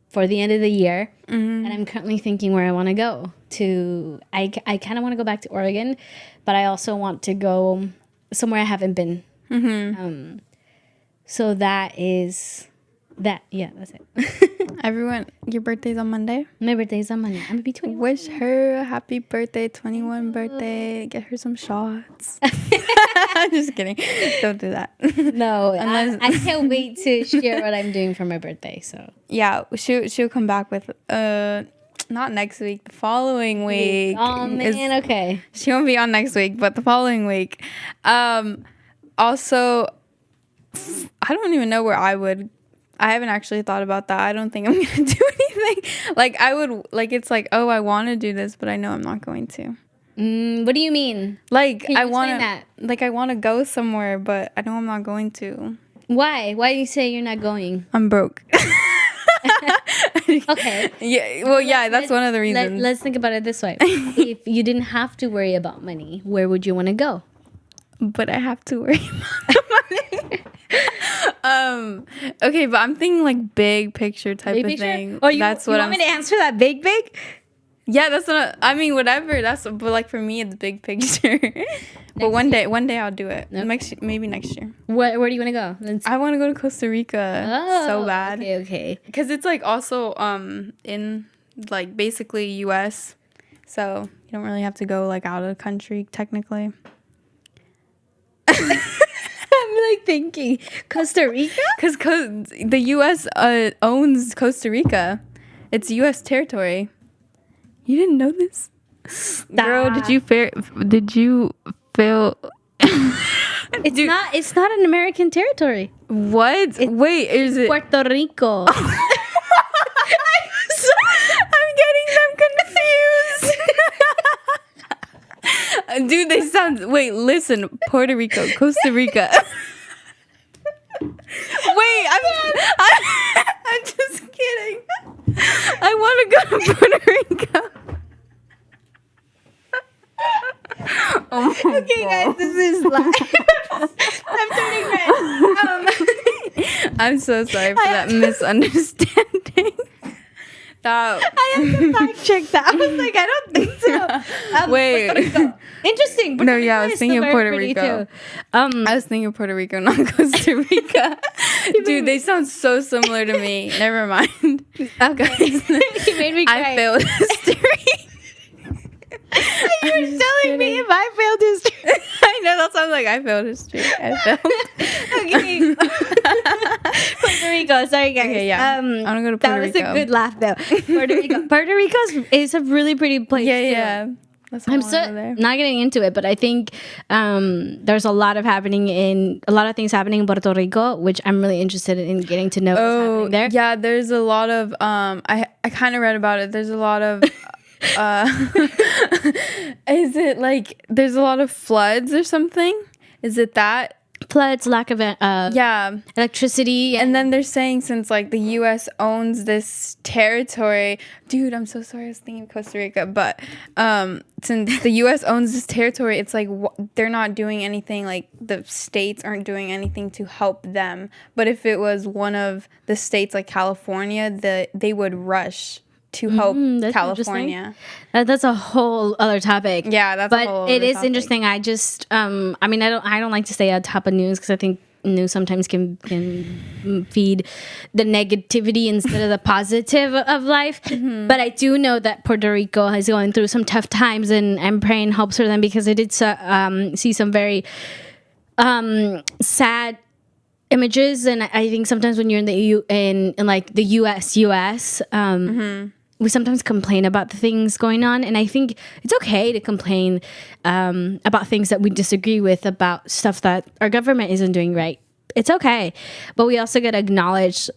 for the end of the year, and I'm currently thinking where I want to go. I kind of want to go back to Oregon, but I also want to go somewhere I haven't been. So that's it. Everyone, your birthday's on Monday? My birthday's on Monday. I'm gonna be 21. Wish her a happy birthday, 21 birthday. Get her some shots. Just kidding. Don't do that. No, I can't wait to share what I'm doing for my birthday. So yeah, she'll come back with not next week, the following week. Oh man, okay. She won't be on next week, but the following week. Also, I don't even know where I haven't actually thought about that. I don't think I'm gonna do anything. Like I would, like it's like, oh, I want to do this, but I know I'm not going to. What do you mean? Like Can you explain that? I want to go somewhere, but I know I'm not going to. Why? Why do you say you're not going? I'm broke. Okay. Yeah. Well, yeah, that's one of the reasons. Let's think about it this way. If you didn't have to worry about money, where would you want to go? But I have to worry about money. Okay, but I'm thinking like big picture type Big of picture? thing. Oh, That's you what want I'm. me to answer that big? Yeah, that's what I mean. Whatever. But like for me, it's big picture. But one day I'll do it. Nope. Maybe next year. Where do you want to go? I want to go to Costa Rica so bad. Okay. Because it's like also in like basically U.S. So you don't really have to go like out of the country technically. I'm like thinking Costa Rica? Because the U.S. Owns Costa Rica. It's U.S. territory. You didn't know this? Stop. Girl, did you fail? It's not an American territory. What? Wait, is it Puerto Rico. I'm getting them confused. Dude, they sound. Wait, listen. Puerto Rico, Costa Rica. Wait, I'm just kidding. I want to go to Puerto Rico. Oh my Okay, guys, this is live. I'm turning red. I'm so sorry for that misunderstanding. I have to fact check that. I was like, I don't think so. Wait. Puerto Rico. Interesting. No, yeah, I was thinking Puerto Rico. I was thinking Puerto Rico, not Costa Rica. Dude, they sound so similar to me. Never mind. Okay. You made me cry. I failed history. You were telling me if I failed history. I know, that's why I'm like, I failed history. I failed. Okay. Puerto Rico. Sorry, guys. Okay, yeah. I want to go to Puerto Rico. That was a good laugh, though. Puerto Rico. Puerto Rico is a really pretty place. Yeah. That's why I'm there. not getting into it, but I think there's a lot of things happening in Puerto Rico, which I'm really interested in getting to know what's happening there. Yeah, there's a lot of I kind of read about it. There's a lot of is it like there's a lot of floods or something? Is it that? Floods, lack of electricity, and then they're saying since like the U.S. owns this territory, dude, I'm so sorry, I was thinking of Costa Rica, but since the U.S. owns this territory, it's like they're not doing anything, like the states aren't doing anything to help them. But if it was one of the states like California, they would rush to help California. That's a whole other topic. Yeah, that's a whole it other is topic. Interesting. I just I mean, I don't like to stay on top of news because I think news sometimes can feed the negativity instead of the positive of life. Mm-hmm. But I do know that Puerto Rico is going through some tough times, and I'm praying helps for them because I did see some very sad images, and I think sometimes when you're in like the U.S. We sometimes complain about the things going on, and I think it's okay to complain about things that we disagree with, about stuff that our government isn't doing right. It's okay, but we also got to acknowledge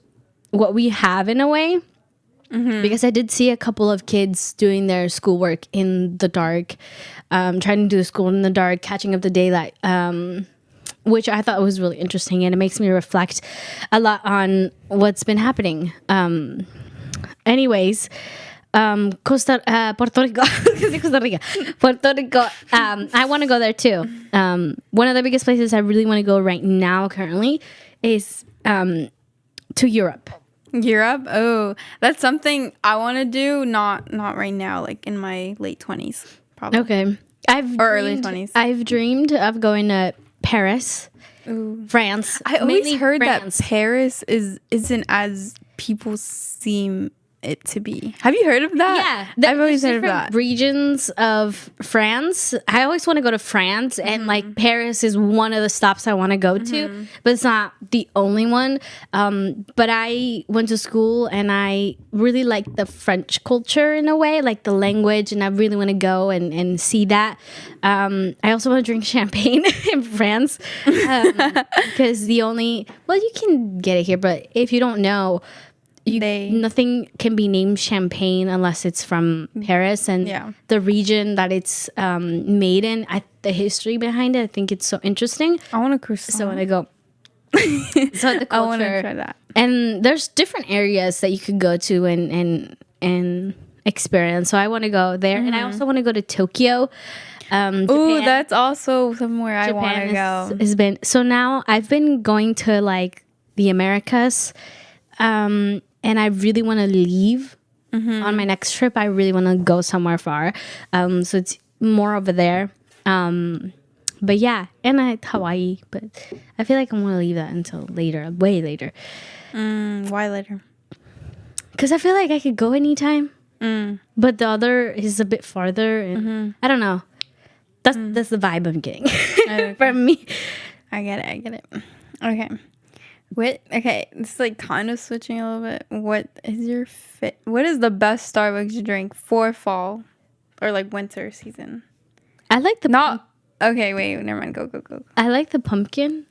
what we have in a way, because I did see a couple of kids doing their schoolwork in the dark, trying to do school in the dark, catching up the daylight, which I thought was really interesting, and it makes me reflect a lot on what's been happening. Anyways, Puerto Rico, Costa Rica, Puerto Rico. I want to go there too. One of the biggest places I really want to go right now, currently, is to Europe. Europe? Oh, that's something I want to do. Not right now. Like in my late 20s, probably. Okay, early 20s. I've dreamed of going to Paris, France. I always heard France. that Paris isn't as people seem it to be. Have you heard of that? Yeah, I've always heard of that. Regions of France. I always want to go to France, and like Paris is one of the stops I want to go to, but it's not the only one. But I went to school, and I really like the French culture in a way, like the language, and I really want to go and see that. I also want to drink champagne in France, because you can get it here, but if you don't know, nothing can be named champagne unless it's from Paris, and the region that it's made in. The history behind it, I think it's so interesting. I want a croissant. So when I go, so the culture, I want to try that. And there's different areas that you could go to and experience. So I want to go there, and I also want to go to Tokyo. Ooh, that's also somewhere I want to go. Has been so now I've been going to like the Americas, and I really want to leave on my next trip. I really want to go somewhere far, so it's more over there. But yeah, and Hawaii, but I feel like I want to leave that until later, way later. Why later? Because I feel like I could go anytime, but the other is a bit farther, and I don't know. That's the vibe I'm getting from me. I get it. Okay. Okay, it's like kind of switching a little bit. What is the best Starbucks drink for fall or like winter season? I like the okay, wait, never mind. Go. I like the pumpkin.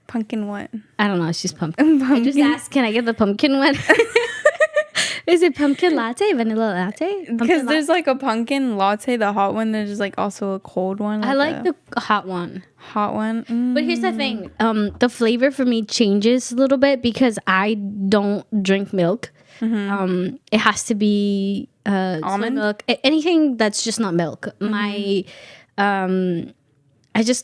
Pumpkin what? I don't know. It's just pumpkin. I just asked, can I get the pumpkin one? Is it pumpkin latte, vanilla latte? Because there's like a pumpkin latte, the hot one. There's like also a cold one. Like I like the hot one. Hot one. But here's the thing. The flavor for me changes a little bit because I don't drink milk. It has to be almond milk. Anything that's just not milk. My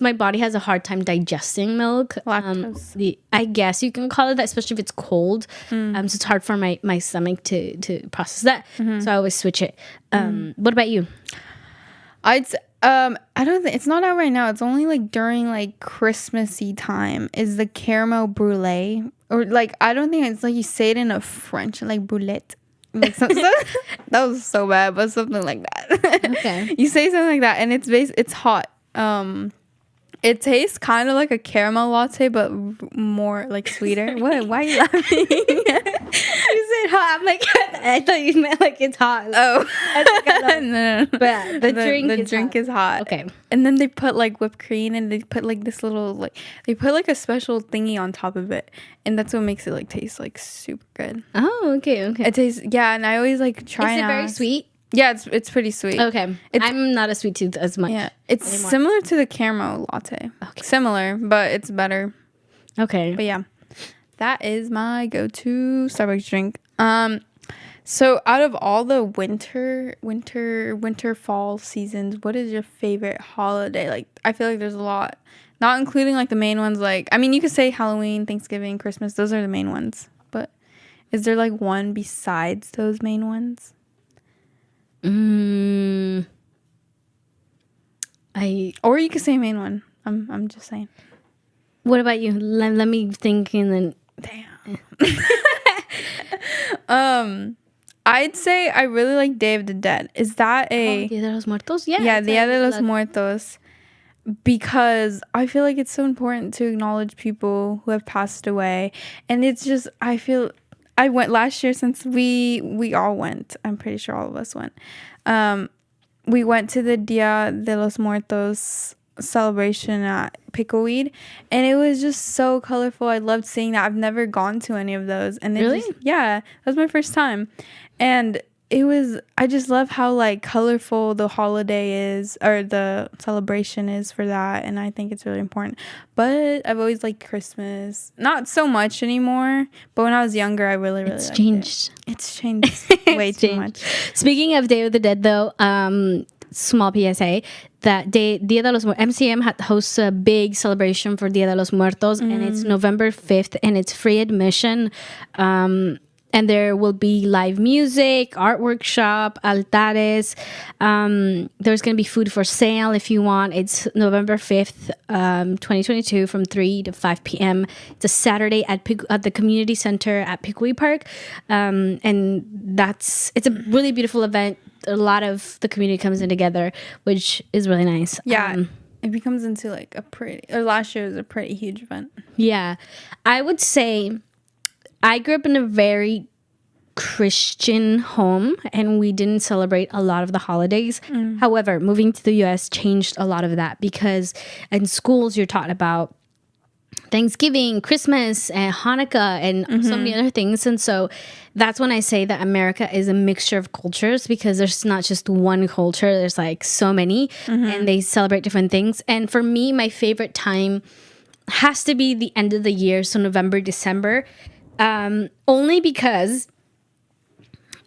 my body has a hard time digesting milk. Lactose. I guess you can call it that, especially if it's cold. So it's hard for my stomach to process that. So I always switch it. What about you? I don't think it's not out right now. It's only like during like Christmassy time. Is the caramel brulee, or like I don't think it's like you say it in a French like boulette. Like that was so bad, but something like that. Okay. You say something like that, and it's hot. It tastes kind of like a caramel latte, but more like sweeter. What? Why are you laughing? You said hot. I'm like, I thought you meant like it's hot. Oh, no. But the drink is hot. Okay. And then they put like whipped cream, and they put like this little they put like a special thingy on top of it, and that's what makes it like taste like super good. Oh, okay. It tastes and I always like try. Is it very sweet? Yeah, it's pretty sweet. Okay. I'm not a sweet tooth as much. Yeah. It's anymore. Similar to the caramel latte. Okay. Similar, but it's better. Okay. But yeah. That is my go-to Starbucks drink. So out of all the winter, fall seasons, what is your favorite holiday? Like, I feel like there's a lot. Not including like the main ones, like, I mean, you could say Halloween, Thanksgiving, Christmas. Those are the main ones. But is there like one besides those main ones? Or you could say main one. I'm just saying. What about you? Let me think and then. Damn. I'd say I really like Day of the Dead. Is that Dia de los Muertos? Yeah, Dia de los Muertos. Because I feel like it's so important to acknowledge people who have passed away, and it's just I went last year since we all went. I'm pretty sure all of us went. We went to the Dia de los Muertos celebration at Pickleweed, and it was just so colorful. I loved seeing that. I've never gone to any of those, and really, that was my first time, and I just love how like colorful the holiday is, or the celebration is for that, and I think it's really important. But I've always liked Christmas, not so much anymore, but when I was younger I really it's changed. It's changed way too much. Speaking of Day of the Dead though, small PSA, that Dia de los Muertos, MCM hosts a big celebration for Dia de los Muertos, and it's November 5th, and it's free admission. And there will be live music, art workshop, altares. There's going to be food for sale if you want. It's November 5th, 2022 from 3 to 5 p.m. It's a Saturday at the community center at Pickaway Park. And it's a really beautiful event. A lot of the community comes in together, which is really nice. Yeah. It becomes into like last year was a pretty huge event. Yeah. I would say I grew up in a very Christian home, and we didn't celebrate a lot of the holidays. However, moving to the U.S. changed a lot of that, because in schools you're taught about Thanksgiving, Christmas, and Hanukkah, and so many other things. And so that's when I say that America is a mixture of cultures, because there's not just one culture. There's like so many, and they celebrate different things. And for me, my favorite time has to be the end of the year, so November, December, only because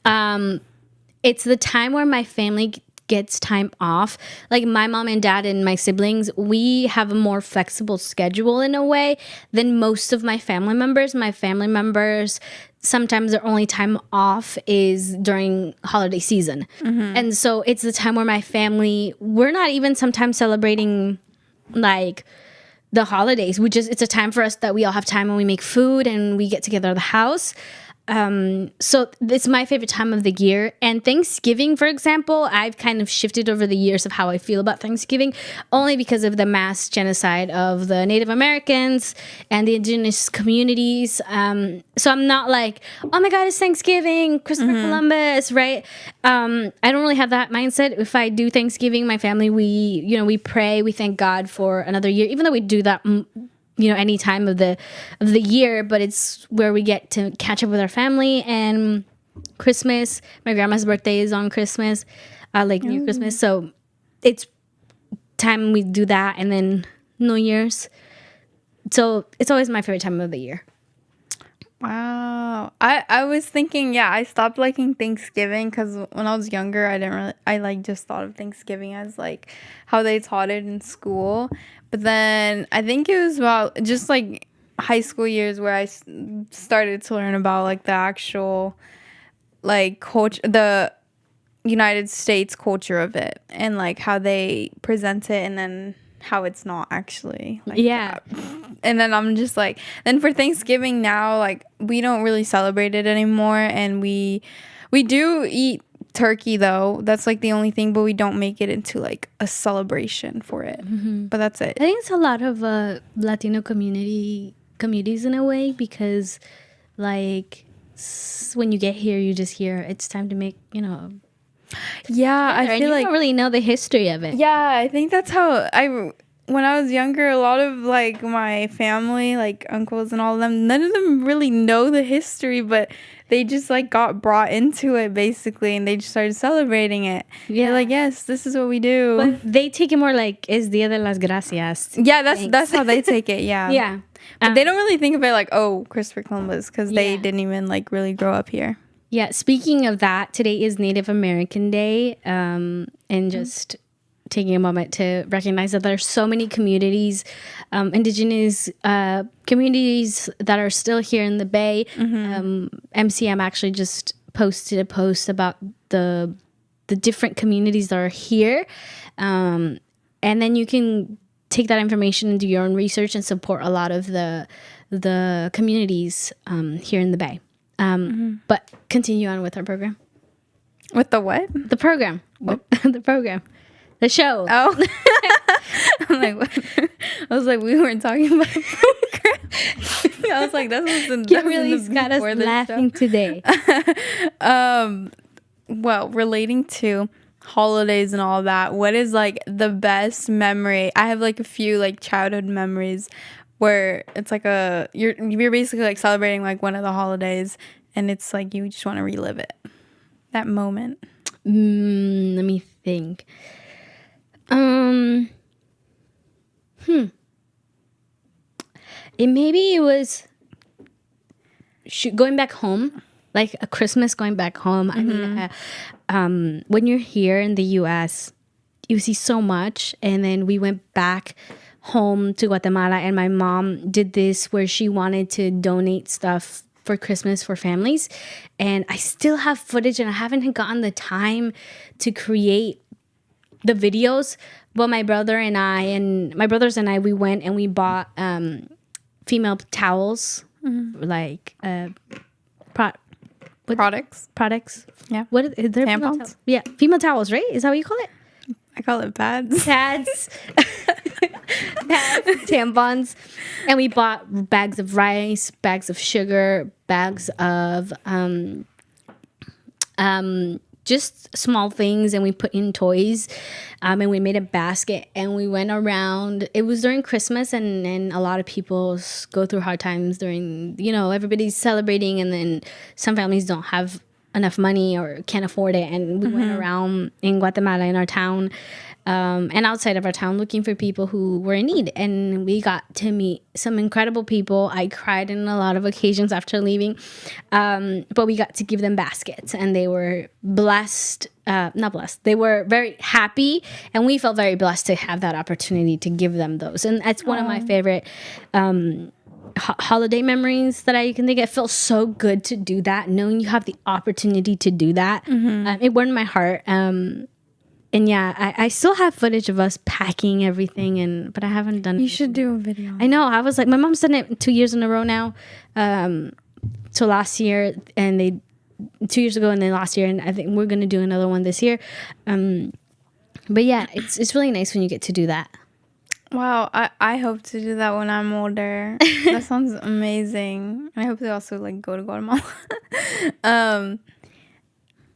it's the time where my family gets time off. Like my mom and dad and my siblings, we have a more flexible schedule in a way than most of my family members. My family members, sometimes their only time off is during holiday season. And so it's the time where my family, we're not even sometimes celebrating like the holidays. It's a time for us that we all have time and we make food and we get together at the house. So it's my favorite time of the year. And Thanksgiving, for example, I've kind of shifted over the years of how I feel about Thanksgiving, only because of the mass genocide of the Native Americans and the indigenous communities. So I'm not like, oh my God, it's Thanksgiving, Christopher Columbus, right? I don't really have that mindset. If I do Thanksgiving, my family, we pray, we thank God for another year, even though we do that any time of the year, but it's where we get to catch up with our family. And Christmas, my grandma's birthday is on Christmas, near Christmas, so it's time we do that. And then New Year's, so it's always my favorite time of the year. Wow. I was thinking, I stopped liking Thanksgiving because when I was younger, I just thought of Thanksgiving as like how they taught it in school. But then I think it was about just like high school years where I started to learn about like the actual like culture, the United States culture of it, and like how they present it, and then how it's not actually like that. And then I'm just like, then for Thanksgiving now, like we don't really celebrate it anymore, and we do eat turkey though. That's like the only thing, but we don't make it into like a celebration for it. But that's it. I think it's a lot of Latino communities in a way, because like when you get here, you just hear it's time to make I feel you like don't really know the history of it. I think that's how when I was younger, a lot of like my family, like uncles and all of them, none of them really know the history, but they just like got brought into it basically, and they just started celebrating it. They're like, yes, this is what we do. But they take it more like es Dia de las Gracias. That's how they take it. But they don't really think of it like, oh, Christopher Columbus, because they didn't even like really grow up here. Speaking of that, today is Native American Day, and just taking a moment to recognize that there's so many communities, indigenous communities that are still here in the Bay. MCM actually just posted a post about the different communities that are here, and then you can take that information and do your own research and support a lot of the communities here in the Bay. But continue on with our program. With the what? The program. The program. The show. Oh. I'm like, what? I was like, we weren't talking about the program. I was like, Kimberly's got us laughing today. Well, relating to holidays and all that, what is like the best memory? I have like a few like childhood memories where it's like you're basically like celebrating like one of the holidays, and it's like you just want to relive it, that moment. Let me think. Maybe it was going back home, like a Christmas going back home. I mean, when you're here in the U.S., you see so much, and then we went back home to Guatemala, and my mom did this where she wanted to donate stuff for Christmas for families, and I still have footage, and I haven't gotten the time to create the videos, but my brothers and I, we went and we bought female towels, like products. Yeah. What are there? Tampons? Female towels, right? Is that what you call it? I call it pads. Pads, tampons, and we bought bags of rice, bags of sugar, bags of just small things, and we put in toys, and we made a basket, and we went around. It was during Christmas, and a lot of people go through hard times during, everybody's celebrating, and then some families don't have enough money or can't afford it, and we went around in Guatemala, in our town, and outside of our town, looking for people who were in need. And we got to meet some incredible people. I cried in a lot of occasions after leaving, but we got to give them baskets, and they were blessed. Not blessed. They were very happy, and we felt very blessed to have that opportunity to give them those. And that's one of my favorite holiday memories that I can think of. It felt so good to do that, knowing you have the opportunity to do that. It warmed my heart. And yeah, I still have footage of us packing everything, but I haven't done it. You should do a video. I know. I was like, my mom's done it 2 years in a row now. So last year, and 2 years ago, and then last year, and I think we're gonna do another one this year. But yeah, it's really nice when you get to do that. Wow, I hope to do that when I'm older. That sounds amazing. I hope to also go to Guatemala.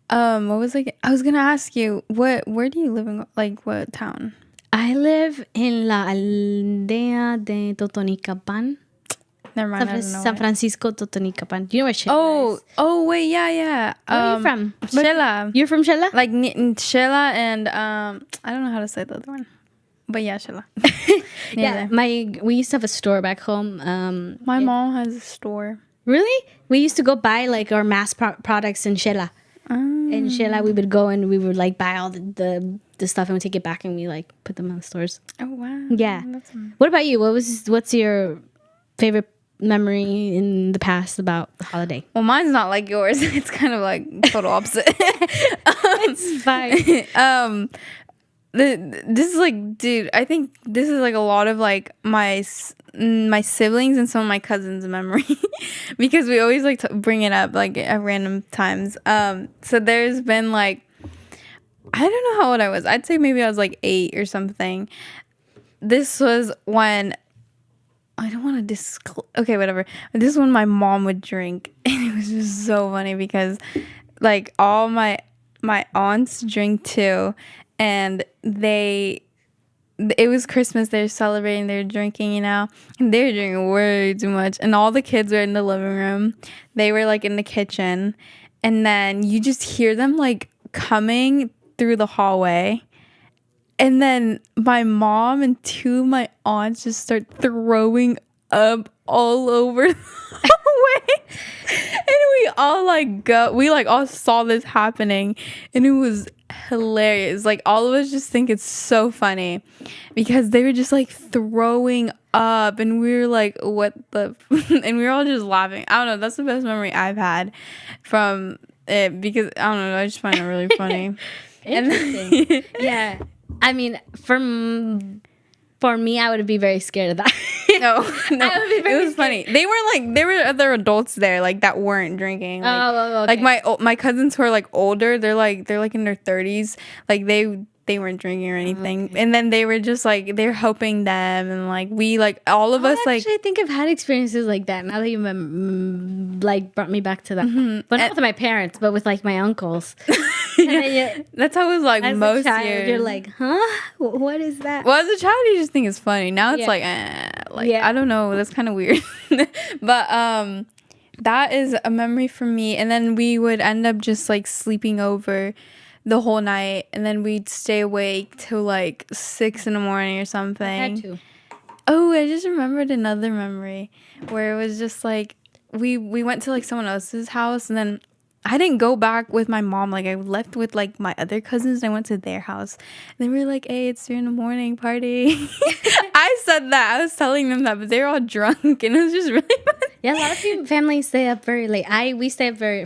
What was I was gonna ask you, where do you live in, what town? I live in La Aldea de Totonicapan. Never mind, I don't know San Francisco, Totonicapan. Do you know where Shela is? Oh, wait, yeah. Where are you from? Shela. You're from Shela? Shela, and I don't know how to say the other one. But yeah, Shela. Yeah, we used to have a store back home. My mom has a store. Really? We used to go buy our mass products in Shela. In Shela, we would go and we would buy all the stuff, and we take it back, and we put them in the stores. Oh wow. Yeah. What about you? What's your favorite memory in the past about the holiday? Well, mine's not like yours. It's kind of total opposite. It's fine. This is dude, I think this is a lot of my siblings and some of my cousins' memory because we always to bring it up at random times. So there's been I don't know how old I was. I'd say maybe I was 8 or something. This was when I don't want to disclose. Okay, whatever. This is when my mom would drink, and it was just so funny because all my aunts drink too. And it was Christmas. They're celebrating. They're drinking, and they're drinking way too much. And all the kids were in the living room. They were in the kitchen, and then you just hear them coming through the hallway. And then my mom and 2 of my aunts just start throwing up all over the hallway. And we all all saw this happening, and it was hilarious. All of us just think it's so funny because they were just throwing up, and we were what the and we were all just laughing. I don't know, that's the best memory I've had from it because I don't know, I just find it really funny. Interesting. Yeah, I mean, for me, I would be very scared of that. No, it was funny. They were other adults there that weren't drinking. Okay. My cousins who are older, they're in their 30s. They weren't drinking or anything. Okay. And then they were just they're helping them, and we all of us actually, I think I've had experiences like that. Now that you brought me back to that, but not with my parents, but with my uncles. Yeah. That's how it was as most a child, years. You're huh? What is that? Well, as a child, you just think it's funny. Now it's I don't know. That's kind of weird. But that is a memory for me. And then we would end up just sleeping over the whole night, and then we'd stay awake till 6 a.m. or something. I had to. Oh, I just remembered another memory where it was just we went to someone else's house, and then I didn't go back with my mom. I left with my other cousins, and I went to their house. And they were hey, it's 3 a.m. party. I said that. I was telling them that, but they were all drunk, and it was just really funny. Yeah, a lot of families stay up very late. We stay up very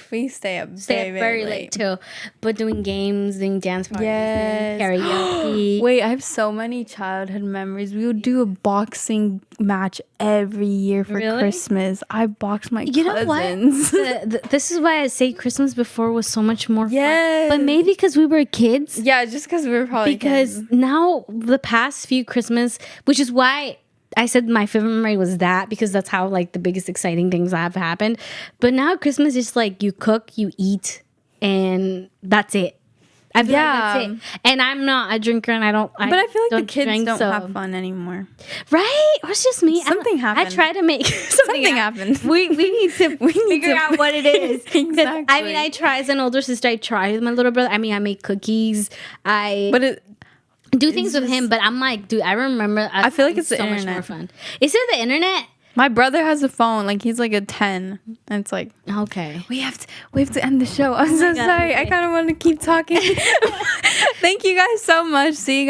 late too. But doing games, doing dance parties, yes. karaoke. Wait, I have so many childhood memories. We would do a boxing match every year for Christmas. I boxed my cousins. Know what? This is why I say Christmas before was so much more yes. fun. But maybe because we were kids. Yeah, just because we were probably kids. Now the past few Christmas, which is why I said my favorite memory was that, because that's how the biggest exciting things have happened. But now Christmas is you cook, you eat, and that's it. I feel like that's it. And I'm not a drinker, and I don't. But I feel like the kids drink, don't have fun anymore, right? Or it's just me. Something happened. I try to make something happened. We need to figure out what it is. Exactly. I mean, I try as an older sister. I try with my little brother. I mean, I make cookies. But it do things with him. But I'm like, dude, I remember. I feel like it's so the much internet. more fun. Is it the internet? My brother has a phone. Like, he's like a 10, and it's like, okay, we have to end the show. I'm so sorry. Okay. I kind of want to keep talking. Thank you guys so much. See you guys.